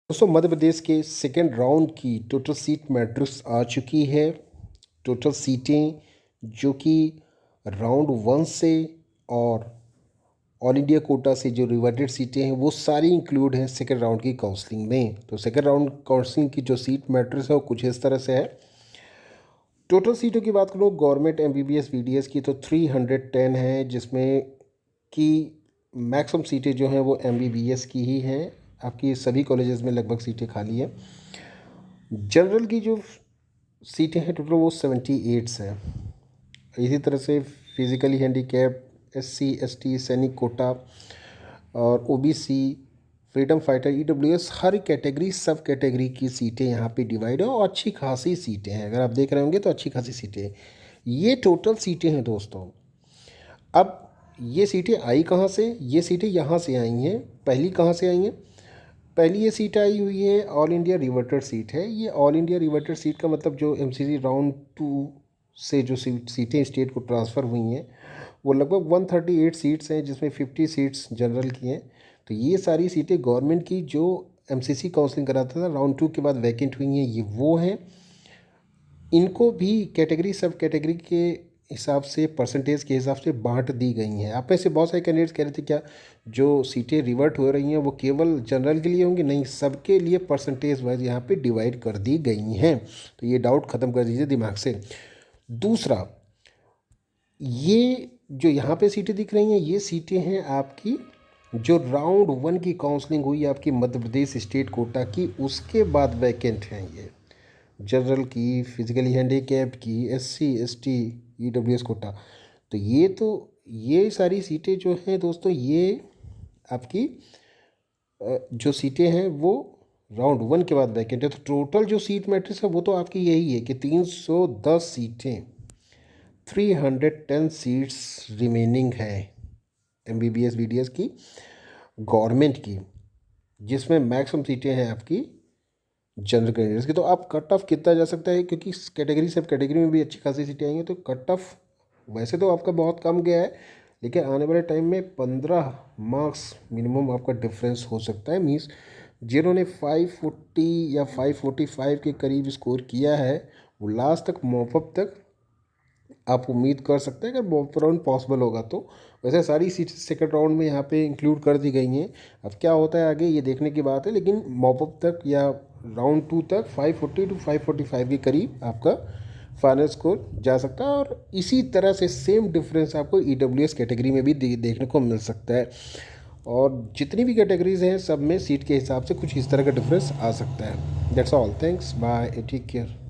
दोस्तों मध्य प्रदेश के second round की टोटल सीट मैट्रिक्स आ चुकी है। टोटल सीटें जो कि राउंड वन से और ऑल इंडिया कोटा से जो रिवर्टेड सीटें हैं वो सारी इंक्लूड हैं सेकेंड राउंड की काउंसलिंग में। तो सेकेंड राउंड काउंसलिंग की जो सीट मैट्रिक्स है वो कुछ इस तरह से है। टोटल सीटों की बात करूँ गवर्नमेंट MBBS VDS की तो 310 है, जिसमें कि मैक्सिमम सीटें जो हैं वो MBBS की ही हैं। आपकी सभी कॉलेजेस में लगभग सीटें खाली हैं। जनरल की जो सीटें हैं टोटल वो 78 हैं। इसी तरह से फिज़िकली हैंडीकैप, SC ST सैनिक कोटा और OBC, फ्रीडम फाइटर, EWS हर कैटेगरी सब कैटेगरी की सीटें यहाँ पे डिवाइड है और अच्छी खासी सीटें हैं। अगर आप देख रहे होंगे तो अच्छी खासी सीटें हैं। ये टोटल सीटें हैं दोस्तों। अब ये सीटें आई कहाँ से? ये सीटें यहाँ से आई हैं। पहली कहाँ से आई हैं? पहली ये सीट आई हुई है ऑल इंडिया रिवर्टेड सीट है। ये ऑल इंडिया रिवर्टेड सीट का मतलब जो MCC राउंड 2 से जो सीटें स्टेट को ट्रांसफ़र हुई हैं वो लगभग 138 सीट्स हैं, जिसमें 50 सीट्स जनरल की हैं। तो ये सारी सीटें गवर्नमेंट की जो MCC काउंसलिंग कराता था राउंड 2 के बाद वैकेंट हुई हैं, ये वो हैं। इनको भी कैटेगरी सब कैटेगरी के हिसाब से परसेंटेज के हिसाब से बांट दी गई हैं। आप में से बहुत सारे कैंडिडेट्स कह रहे थे क्या जो सीटें रिवर्ट हो रही हैं वो केवल जनरल के लिए होंगी? नहीं, सबके लिए परसेंटेज वाइज यहाँ पे डिवाइड कर दी गई हैं। तो ये डाउट ख़त्म कर दीजिए दिमाग से। दूसरा, ये जो यहाँ पे सीटें दिख रही हैं ये सीटें हैं आपकी जो राउंड 1 की काउंसलिंग हुई आपकी मध्य प्रदेश स्टेट कोटा की, उसके बाद वैकेंट हैं। ये जनरल की, फिजिकली हैंडीकैप्ड की, SC ST EWS कोटा। तो ये सारी सीटें जो हैं दोस्तों ये आपकी जो सीटें हैं वो राउंड 1 के बाद वैकेंट है। तो टोटल जो सीट मैट्रिक्स है वो तो आपकी यही है कि 310 सीटें, 310 सीट्स रिमेनिंग है MBBS VDS की गवर्नमेंट की, जिसमें मैक्सिमम सीटें हैं आपकी जनरल कैंडिडेट्स की। तो आप कट ऑफ कितना जा सकता है, क्योंकि कैटेगरी सब कैटेगरी में भी अच्छी खासी सीटें आएंगी, तो कट ऑफ वैसे तो आपका बहुत कम गया है, लेकिन आने वाले टाइम में 15 मार्क्स मिनिमम आपका डिफरेंस हो सकता है। मीन्स जिन्होंने 540 या 545 के करीब स्कोर किया है वो लास्ट तक मॉपअप तक आप उम्मीद कर सकते हैं अगर मॉपअप राउंड पॉसिबल होगा तो। वैसे सारी सीट सेकंड राउंड में यहाँ पे इंक्लूड कर दी गई हैं। अब क्या होता है आगे ये देखने की बात है, लेकिन मॉपअप तक या राउंड 2 तक 540 to 545 के करीब आपका फाइनल स्कोर जा सकता है। और इसी तरह से सेम डिफरेंस आपको EWS कैटेगरी में भी देखने को मिल सकता है। और जितनी भी कैटेगरीज हैं सब में सीट के हिसाब से कुछ इस तरह का डिफरेंस आ सकता है। That's all, thanks, bye, take care.